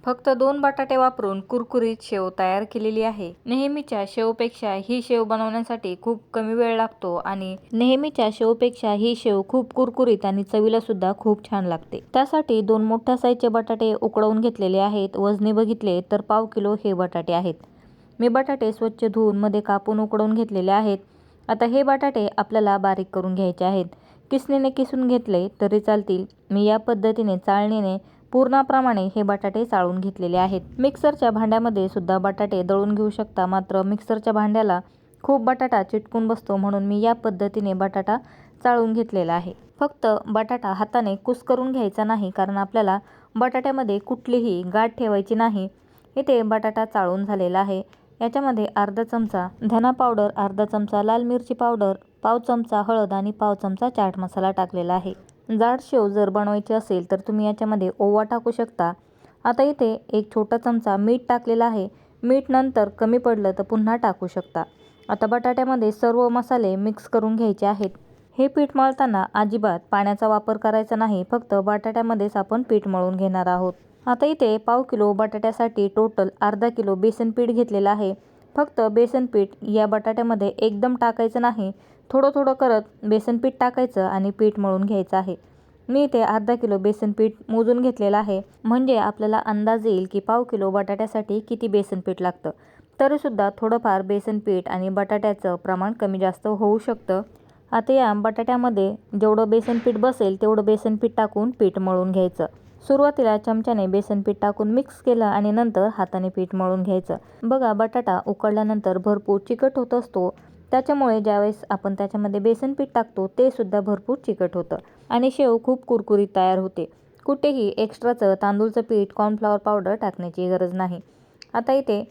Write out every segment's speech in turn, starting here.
फक्त 2 बटाटे वापरून कुरकुरीत शेव तयार केलेली आहे. नेहमीच्या शेवपेक्षा ही शेव बनवण्यासाठी खूप कमी वेळ लागतो आणि नेहमीच्या शेवपेक्षा ही शेव खूप कुरकुरीत आणि चवीला सुद्धा खूप छान लागते. त्यासाठी 2 मोठ्या साईजचे बटाटे उकळवून घेतलेले आहेत. वजनी बघितले तर पाव किलो हे बटाटे आहेत. मी बटाटे स्वच्छ धुवून मध्ये कापून उकळवून घेतलेले आहेत. आता हे बटाटे आपल्याला बारीक करून घ्यायचे आहेत. किसणीने किसून घेतले तरी चालतील. मी या पद्धतीने चाळणीने पूर्णाप्रमाणे हे बटाटे चाळून घेतलेले आहेत. मिक्सरच्या भांड्यामध्ये सुद्धा बटाटे दळून घेऊ शकता, मात्र मिक्सरच्या भांड्याला खूप बटाटा चिटकून बसतो, म्हणून मी या पद्धतीने बटाटा चाळून घेतलेला आहे. फक्त बटाटा हाताने कुस्करून घ्यायचा नाही, कारण आपल्याला बटाट्यामध्ये कुठलीही गाठ ठेवायची नाही. इथे बटाटा चाळून झालेला आहे. याच्यामध्ये अर्धा चमचा धना पावडर, अर्धा चमचा लाल मिरची पावडर, पाव चमचा हळद आणि पाव चमचा चाट मसाला टाकलेला आहे. जाड शेव जर बनवायची असेल तर तुम्ही याच्यामध्ये ओवा टाकू शकता. आता इथे एक छोटा चमचा मीठ टाकलेला आहे. मीठ नंतर कमी पडलं तर पुन्हा टाकू शकता. आता बटाट्यामध्ये सर्व मसाले मिक्स करून घ्यायचे आहेत. हे पीठ मळताना अजिबात पाण्याचा वापर करायचा नाही, फक्त बटाट्यामध्येच आपण पीठ मळून घेणार आहोत. आता इथे पाव किलो बटाट्यासाठी टोटल अर्धा किलो बेसन पीठ घेतलेलं आहे. फक्त बेसन पीठ या बटाट्यामध्ये एकदम टाकायचं नाही, थोडं थोडं करत बेसन पीठ टाकायचं आणि पीठ मळून घ्यायचं आहे. मी इथे अर्धा किलो बेसन पीठ मोजून घेतलेलं आहे, म्हणजे आपल्याला अंदाज येईल की पाव किलो बटाट्यासाठी किती बेसन पीठ लागतं. तरीसुद्धा थोडंफार बेसन पीठ आणि बटाट्याचं प्रमाण कमी जास्त होऊ शकतं. आता या बटाट्यामध्ये जेवढं बेसन पीठ बसेल तेवढं बेसन पीठ टाकून पीठ मळून घ्यायचं. सुरुवातीला चमच्याने बेसन पीठ टाकून मिक्स केलं आणि नंतर हाताने पीठ मळून घ्यायचं. बघा, बटाटा उकळल्यानंतर भरपूर चिकट होत असतो, त्याच्यामुळे ज्यावेळेस आपण त्याच्यामध्ये बेसन पीठ टाकतो ते सुद्धा भरपूर चिकट होतं आणि शेव खूप कुरकुरीत तयार होते. कुठेही एक्स्ट्राचं तांदूळचं पीठ, कॉर्नफ्लॉवर पावडर टाकण्याची गरज नाही. आता इथे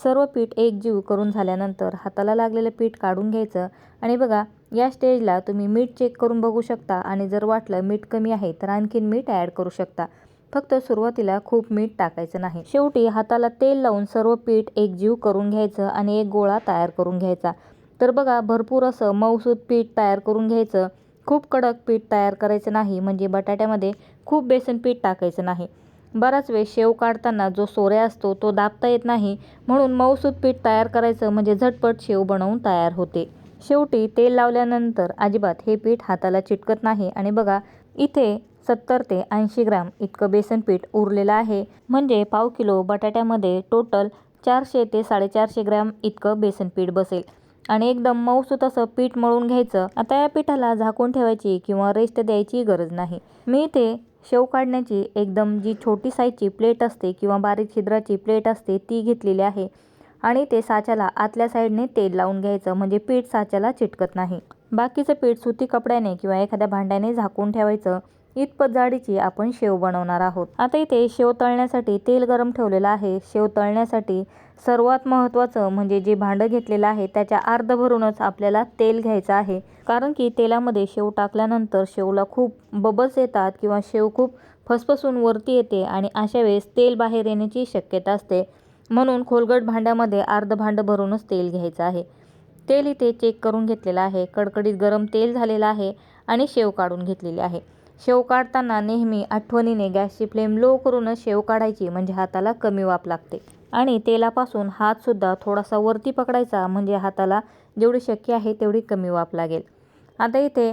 सर्व पीठ एकजीव करून झाल्यानंतर हाताला लागलेलं पीठ काढून घ्यायचं आणि बघा, या स्टेजला तुम्ही मीठ चेक करून बघू शकता आणि जर वाटलं मीठ कमी आहे तर आणखीन मीठ ॲड करू शकता. फक्त सुरुवातीला खूप मीठ टाकायचं नाही. शेवटी हाताला तेल लावून सर्व पीठ एकजीव करून घ्यायचं आणि एक गोळा तयार करून घ्यायचा. तर बघा, भरपूर असं मऊसूत पीठ तयार करून घ्यायचं. खूप कडक पीठ तयार करायचं नाही, म्हणजे बटाट्यामध्ये खूप बेसन पीठ टाकायचं नाही. बराच वेळ शेव काढताना जो सोऱ्या असतो तो दाबता येत नाही, म्हणून मऊसूत पीठ तयार करायचं, म्हणजे झटपट शेव बनवून तयार होते. शेवटी तेल लावल्यानंतर अजिबात हे पीठ हाताला चिटकत नाही आणि बघा, इथे 70 ते 80 ग्रॅम इतकं बेसन पीठ उरलेलं आहे, म्हणजे पाव किलो बटाट्यामध्ये टोटल 400 ते 450 ग्रॅम इतकं बेसन पीठ बसेल आणि एकदम मऊसूत असं पीठ मळून घ्यायचं. आता या पिठाला झाकून ठेवायची किंवा रेस्ट द्यायची गरज नाही. मी इथे शेव काढण्याची एकदम जी छोटी साईजची प्लेट असते किंवा बारीक छिद्राची प्लेट असते ती घेतलेली आहे आणि ते साच्याला आतल्या साईडने तेल लावून घ्यायचं, म्हणजे पीठ साच्याला चिटकत नाही. बाकीचं पीठ सुती कपड्याने किंवा एखाद्या भांड्याने झाकून ठेवायचं. इतपत जाडीची आपण शेव बनवणार आहोत. आता इथे शेव तळण्यासाठी तेल गरम ठेवलेलं आहे. शेव तळण्यासाठी सर्वात महत्त्वाचं म्हणजे जे भांडं घेतलेलं आहे त्याच्या अर्ध भरूनच आपल्याला तेल घ्यायचं आहे, कारण की तेलामध्ये शेव टाकल्यानंतर शेवला खूप बबल्स येतात किंवा शेव खूप फसफसून वरती येते आणि अशा वेळेस तेल बाहेर येण्याची शक्यता असते. म्हणून खोलगट भांड्यामध्ये अर्ध भांडं भरूनच तेल घ्यायचं आहे. तेल इथे चेक करून घेतलेलं आहे. कडकडीत गरम तेल झालेलं आहे आणि शेव काढून घेतलेली आहे. शेव काढताना नेहमी आठवणीने गॅसची फ्लेम लो करूनच शेव काढायची, म्हणजे हाताला कमी वाफ लागते. आणि तेलापासून हातसुद्धा थोडासा वरती पकडायचा, म्हणजे हाताला जेवढी शक्य आहे तेवढी कमी वाफ लागेल. आता इथे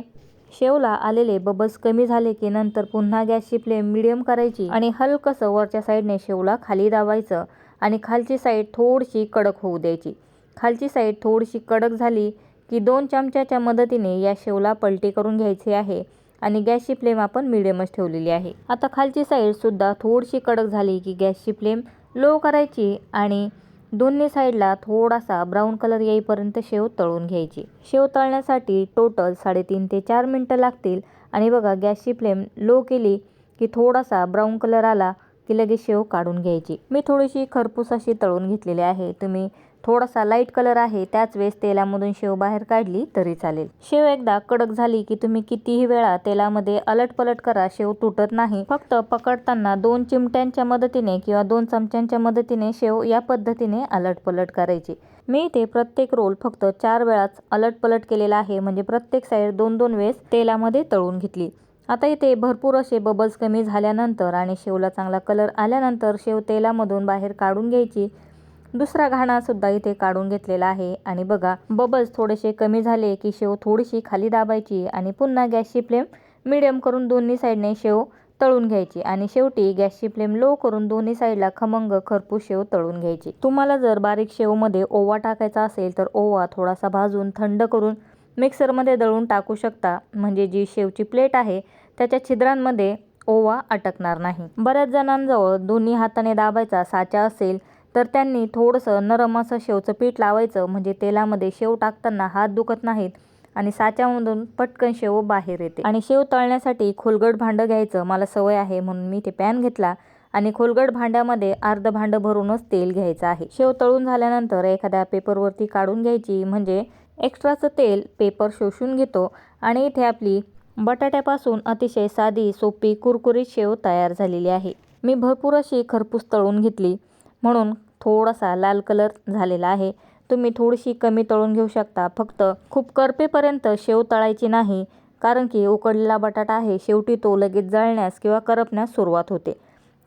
शेवला आलेले बबल्स कमी झाले की नंतर पुन्हा गॅसची फ्लेम मिडियम करायची आणि हलकंसं वरच्या साईडने शेवला खाली दाबायचं आणि खालची साईड थोडीशी कडक होऊ द्यायची. खालची साईड थोडीशी कडक झाली की 2 चमच्याच्या मदतीने या शेवला पलटी करून घ्यायची आहे आणि गॅसची फ्लेम आपण मिडियमच ठेवलेली आहे. आता खालची साईडसुद्धा थोडीशी कडक झाली की गॅसची फ्लेम लो करायची आणि दोन्ही साईडला थोडासा ब्राऊन कलर येईपर्यंत शेव तळून घ्यायची. शेव तळण्यासाठी टोटल 3.5 ते 4 मिनटं लागतील आणि बघा, गॅसची फ्लेम लो केली की थोडासा ब्राऊन कलर आला की लगेच शेव काढून घ्यायची. मी थोडीशी खरपूस अशी तळून घेतलेली आहे. तुम्ही थोडासा लाईट कलर आहे त्याच वेळेस तेलामधून शेव बाहेर काढली तरी चालेल. शेव एकदा कडक झाली की तुम्ही कितीही वेळा तेलामध्ये अलटपलट करा, शेव तुटत नाही. फक्त पकडताना 2 चिमट्यांच्या मदतीने किंवा 2 चमच्यांच्या मदतीने शेव या पद्धतीने अलटपलट करायची. मी इथे प्रत्येक रोल फक्त 4 वेळाच अलटपलट केलेला आहे, म्हणजे प्रत्येक साईड 2-2 वेळेस तेलामध्ये तळून घेतली. आता इथे भरपूर असे बबल्स कमी झाल्यानंतर आणि शेवला चांगला कलर आल्यानंतर शेव तेलामधून बाहेर काढून घ्यायची। दुसरा घाणा सुद्धा इथे काढून घेतलेला आहे आणि बघा बबल्स थोडेसे कमी झाले की शेव थोडीशी खाली दाबायची आणि पुन्हा गॅसची फ्लेम मीडियम करून दोन्ही साईडने शेव तळून घ्यायची आणि शेवटी गॅसची फ्लेम लो करून दोन्ही साईडला खमंग खरपूस शेव तळून घ्यायची। तुम्हाला जर बारीक शेवमध्ये ओवा टाकायचा असेल तर ओवा थोडासा भाजून थंड करून मिक्सरमध्ये दळून टाकू शकता, म्हणजे जी शेवची प्लेट आहे त्याच्या छिद्रांमध्ये ओवा अटकणार नाही। बऱ्याच जणांजवळ दोन्ही हाताने दाबायचा साचा असेल तर त्यांनी थोडंसं नरम असं शेवचं पीठ लावायचं, म्हणजे तेलामध्ये शेव टाकताना हात दुखत नाहीत आणि साच्यामधून पटकन शेव बाहेर येते। आणि शेव तळण्यासाठी खोलगट भांडं घ्यायचं। मला सवय आहे म्हणून मी ते पॅन घेतला आणि खोलगट भांड्यामध्ये अर्ध भांडं भरूनच तेल घ्यायचं आहे। शेव तळून झाल्यानंतर एखाद्या पेपरवरती काढून घ्यायची, म्हणजे एक्स्ट्राचं तेल पेपर शोषून घेतो आणि इथे आपली बटाट्यापासून अतिशय साधी सोपी कुरकुरीत शेव तयार झालेली आहे। मी भरपूर अशी खरपूस तळून घेतली म्हणून थोडासा लाल कलर झालेला आहे। तुम्ही थोडीशी कमी तळून घेऊ शकता, फक्त खूप करपेपर्यंत शेव तळायची नाही, कारण की उकडलेला बटाटा आहे शेवटी तो लगेच जळण्यास किंवा करपण्यास सुरुवात होते।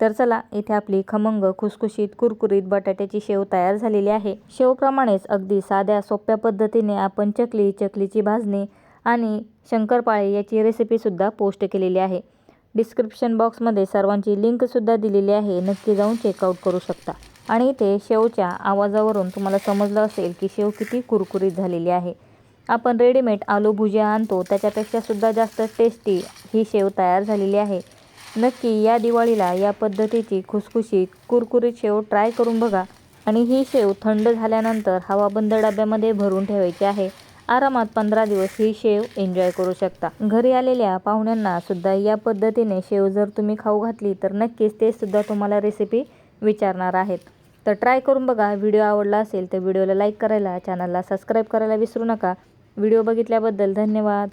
तर चला, इथे आपली खमंग खुसखुशीत कुरकुरीत बटाट्याची शेव तयार झालेली आहे। शेवप्रमाणेच अगदी साध्या सोप्या पद्धतीने आपण चकलीची भाजणी आणि शंकरपाळे याची रेसिपीसुद्धा पोस्ट केलेली आहे। डिस्क्रिप्शन बॉक्समध्ये सर्वांची लिंकसुद्धा दिलेली आहे, नक्की जाऊन चेकआउट करू शकता। आणि इथे शेवच्या आवाजावरून तुम्हाला समजलं असेल की शेव किती कुरकुरीत झालेली आहे। आपण रेडीमेड आलू भुजिया आणतो त्याच्यापेक्षा सुद्धा जास्त टेस्टी ही शेव तयार झालेली आहे। नक्की या दिवाळीला या पद्धतीची खुसखुशीत कुरकुरीत शेव ट्राय करून बघा आणि ही शेव थंड झाल्यानंतर हवाबंद डब्यामध्ये भरून ठेवायची आहे। आरामात 15 दिवस ही शेव एन्जॉय करू शकता। घरी आलेल्या पाहुण्यांना सुद्धा या पद्धतीने शेव जर तुम्ही खाऊ घातली तर नक्कीच ते सुद्धा तुम्हाला रेसिपी विचारणार आहेत। तर ट्राय करून बघा। व्हिडिओ आवडला असेल तर व्हिडिओला लाईक करायला, चॅनलला सबस्क्राईब करायला विसरू नका। व्हिडिओ बघितल्याबद्दल धन्यवाद।